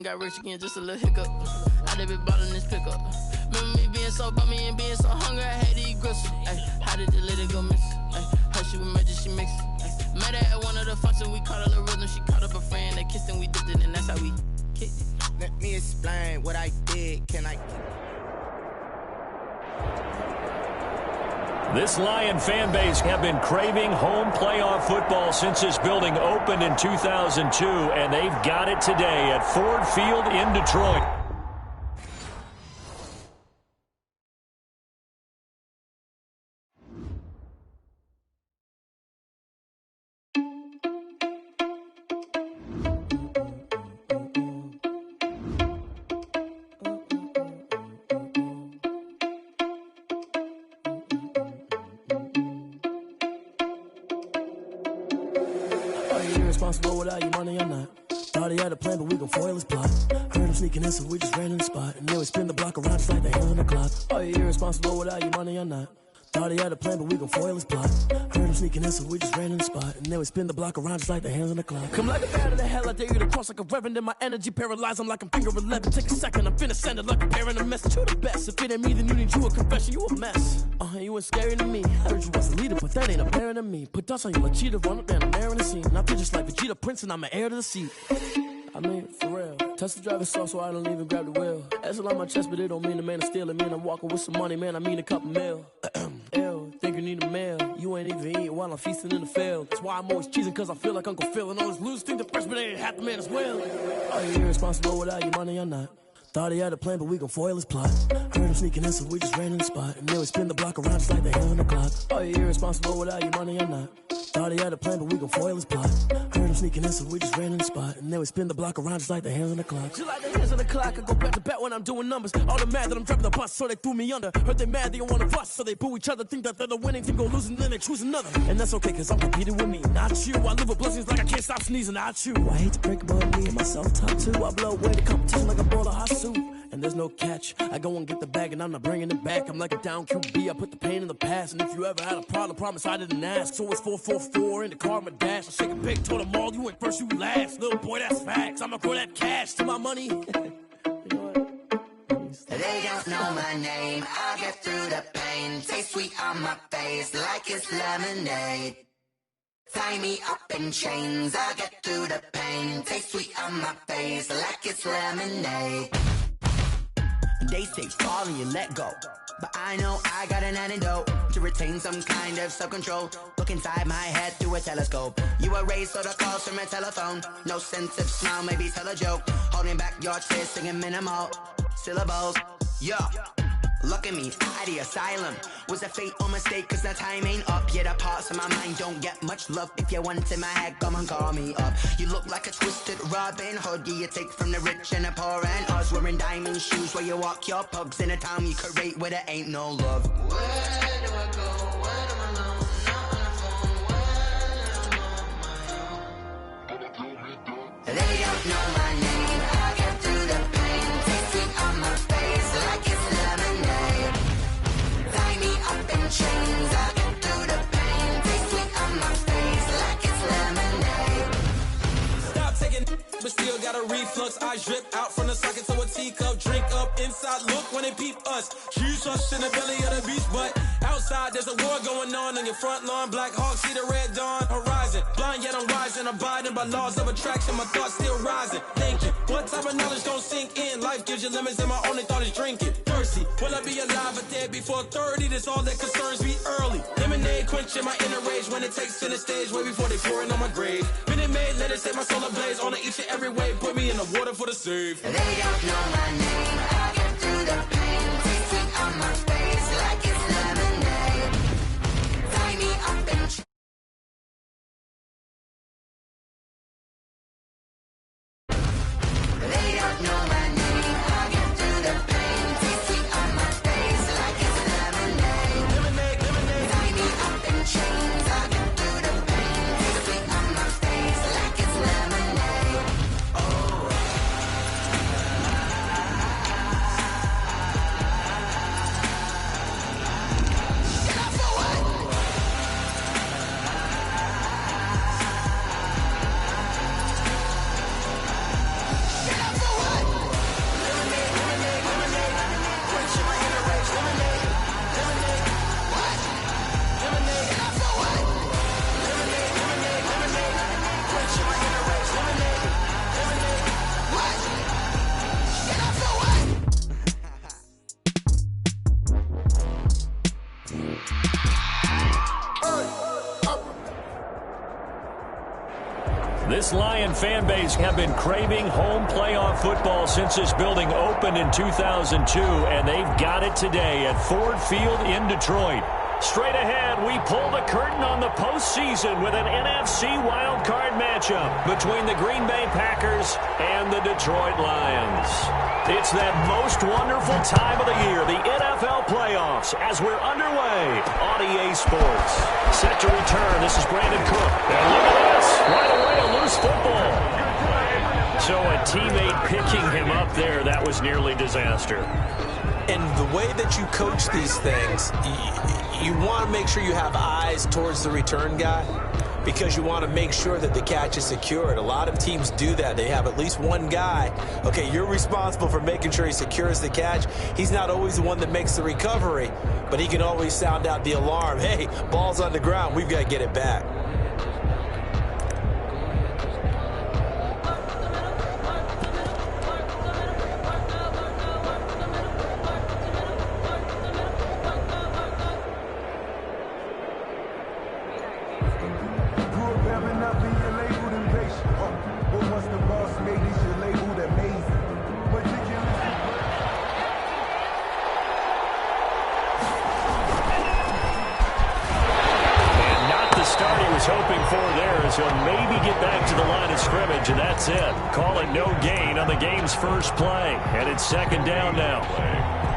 Got rich again, just a little hiccup. I done been bought in this pickup. Remember me being so bummy and being so hungry, I had to eat gristle. Ay, how did the lady go miss? Ay, her she was magic, she mixed. Ay, met her at one of the functions, we caught a little rhythm. She caught up a friend, they kissed and we dipped it, and that's how we kicked it. Let me explain what I did. Can I? This Lion fan base have been craving home playoff football since this building opened in 2002, and they've got it today at Ford Field in Detroit. Irresponsible without your money or not. Thought he had a plan, but we gon' foil his plot. Heard him sneaking in, so we just ran in the spot. And then we spin the block around just like the hands on the clock. Are you irresponsible without your money or not? Thought he had a plan, but we gon' foil his plot. Heard him sneaking in, so we just ran in the spot. And then we spin the block around just like the hands on the clock. Come like a bat of the hell, I dare you to cross like a reverend. In my energy paralyzed, I'm like I'm finger 11. Take a second, I'm finna send it like a parent a message. You the best, if it ain't me, then you need you a confession. You a mess. You ain't scary to me. Heard you was a leader, but that ain't apparent to me. Put dust on you like cheetah, run up down, I'm airing the scene. Now feel just like Vegeta Prince, and I'm an heir to the seat. I mean, for real. Touch the driver's soft, so I don't even grab the wheel. That's on my chest, but it don't mean the man is stealing. Man, I'm walking with some money, man, I mean a couple mil. Ew, think you need a meal. You ain't even eating while I'm feasting in the field. That's why I'm always cheesing, cause I feel like Uncle Phil. And all those losers think the freshman ain't half the man as well. Are you irresponsible without your money or not? Thought he had a plan, but we gon' foil his plot. Heard him sneaking in, so we just ran in the spot. And then we spin the block around just like the hands on the clock. Are you irresponsible without your money or not? Thought he had a plan, but we gon' foil his plot. Heard him sneaking in, so we just ran in the spot. And then we spin the block around just like the hands on the clock. Just like the hands on the clock, I go back to back when I'm doing numbers. All the mad that I'm driving the bus, so they threw me under. Heard they mad, they don't wanna bust, so they boo each other. Think that they're the winning team, go losing, then they choose another. And that's okay, cause I'm competing with me, not you. I live with blessings like I can't stop sneezing, not you. I hate to break about me and myself top too. I blow away the competition like a bowl of hot soup. And there's no catch. I go and get the bag and I'm not bringing it back. I'm like a down QB, I put the pain in the past. And if you ever had a problem, promise I didn't ask. So it's 444 in the car, my dash. I shake a pig, told them all, you went first, you last. Little boy, that's facts. I'ma throw that cash to my money. You know what? They don't know my name, I'll get through the pain. Taste sweet on my face like it's lemonade. Tie me up in chains, I'll get through the pain. Taste sweet on my face like it's lemonade. They say fall and you let go, but I know I got an antidote to retain some kind of self-control. Look inside my head through a telescope. You erase all the calls from a telephone. No sense of smile, maybe tell a joke. Holding back your tears, singing minimal syllables. Yeah. Look at me, at the asylum. Was a fate or mistake, cause the time ain't up. Yet the parts of my mind don't get much love. If you want in my head, come and call me up. You look like a twisted Robin Hood. You take from the rich and the poor and us. Wearing diamond shoes where you walk your pugs. In a town you create where there ain't no love. Where do I go? When I'm alone? Not on the phone. When I'm on my own. They don't know my name. I get through the pain. Taste sweet on my face like it's lemonade. Tie me up in chains. I get through the pain. Taste sweet on my face like it's lemonade. Stop taking, but still got a reflux. I drip out from the socket to a teacup. Drink up inside. Look when they peep us. Shoes us in the belly of the beach, but outside there's a war going on your front lawn. Black Hawk see the red dawn horizon. Blind yet I'm rising, abiding by laws of attraction. My thoughts still rising. Thinking, what type of knowledge don't sink in? Life gives you limits, and my only thought is drinking. Thirsty, will I be alive or dead before 30? That's all that concerns me early. Lemonade quenching my inner rage when it takes center stage way before they pour it on my grave. Minute Maid, let it set my soul ablaze on each and every way. Put me in the water for the save. They don't know my name. I get through the pain. Taste sweet on my face like it's lemonade. Tie me up in chains. They don't know my name. I get through the pain. Taste sweet on my face like it's lemonade. Tie me up in chains. I get through the pain. Taste sweet on my face like it's lemonade. Oh. This Lion fan base have been craving home playoff football since this building opened in 2002, and they've got it today at Ford Field in Detroit. Straight ahead, we pull the curtain on the postseason with an NFC wildcard matchup between the Green Bay Packers and the Detroit Lions. It's that most wonderful time of the year, the NFL playoffs, as we're underway on EA Sports. Set to return, this is Brandon Cook. And look at this, right away a loose football. So a teammate picking him up there, that was nearly disaster. And the way that you coach these things, you want to make sure you have eyes towards the return guy because you want to make sure that the catch is secured. A lot of teams do that. They have at least one guy. Okay, you're responsible for making sure he secures the catch. He's not always the one that makes the recovery, but he can always sound out the alarm. Hey, ball's on the ground. We've got to get it back. Hoping for there is he'll maybe get back to the line of scrimmage, and that's it. Call it no gain on the game's first play, and it's second down now.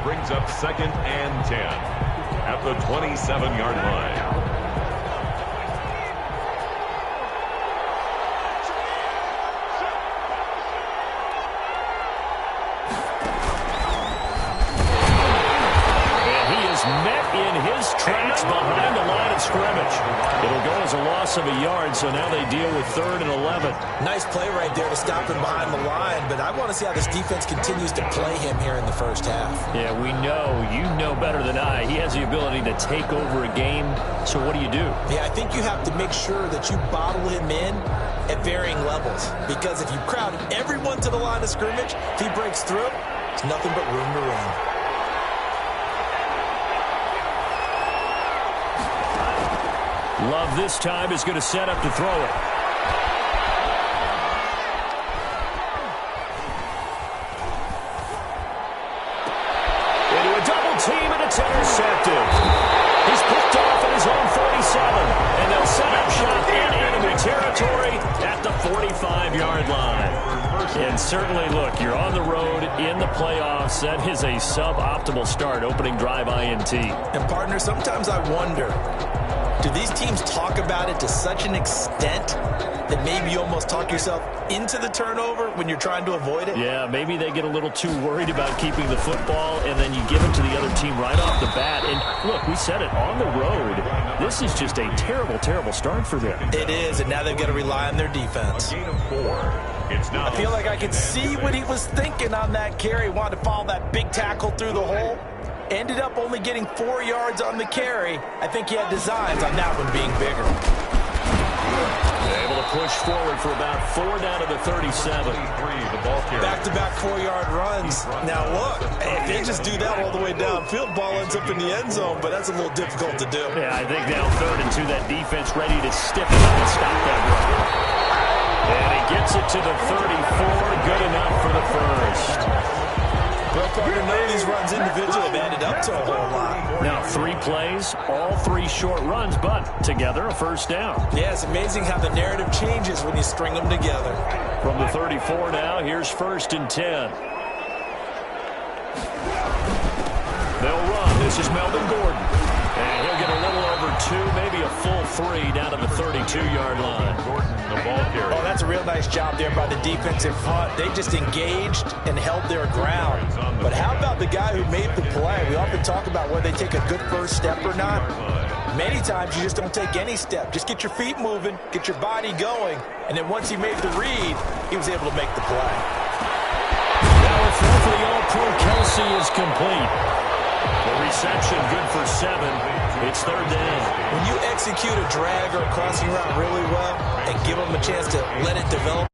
Brings up 2nd and 10 at the 27-yard line. In his tracks behind the line of scrimmage. It'll go as a loss of a yard, so now they deal with 3rd and 11. Nice play right there to stop him behind the line, but I want to see how this defense continues to play him here in the first half. Yeah, we know. You know better than I. He has the ability to take over a game, so what do you do? Yeah, I think you have to make sure that you bottle him in at varying levels, because if you crowd everyone to the line of scrimmage, if he breaks through, it's nothing but room to run. Love this time is going to set up to throw it. Into a double team, and it's intercepted. He's picked off at his own 47, and they'll set up shop in enemy territory at the 45-yard line. And certainly, look, you're on the road in the playoffs. That is a suboptimal start, opening drive INT. And, partner, sometimes I wonder, do these teams talk about it to such an extent that maybe you almost talk yourself into the turnover when you're trying to avoid it? Yeah, maybe they get a little too worried about keeping the football, and then you give it to the other team right off the bat. And, look, we said it, on the road, this is just a terrible, terrible start for them. It is, and now they've got to rely on their defense. I feel like I could see what he was thinking on that carry. Wanted to follow that big tackle through the hole. Ended up only getting 4 yards on the carry. I think he had designs on that one being bigger. Able to push forward for about 4 down to the 37. Back-to-back 4-yard runs. Now, look, if they just do that all the way downfield, ball ends up in the end zone, but that's a little difficult to do. Yeah, I think now 3rd and 2, that defense ready to stiffen up and stop that run. And he gets it to the 34. Good enough for the first. Well, partner, none of these runs individually have added up to a whole lot. Now 3 plays, all 3 short runs, but together a first down. Yeah, it's amazing how the narrative changes when you string them together. From the 34 now, here's 1st and 10. They'll run. This is Melvin Gordon. And he'll get a little over 2, maybe a full 3 down to the 32-yard line. Gordon, the ball carrier. Oh, that's a real nice job there by the defensive front. They just engaged and held their ground. But how about the guy who made the play? We often talk about whether they take a good first step or not. Many times you just don't take any step. Just get your feet moving, get your body going, and then once he made the read, he was able to make the play. Now a throw for the All-Pro Kelsey is complete. The reception good for 7. It's 3rd down. When you execute a drag or a crossing route really well and give them a chance to let it develop,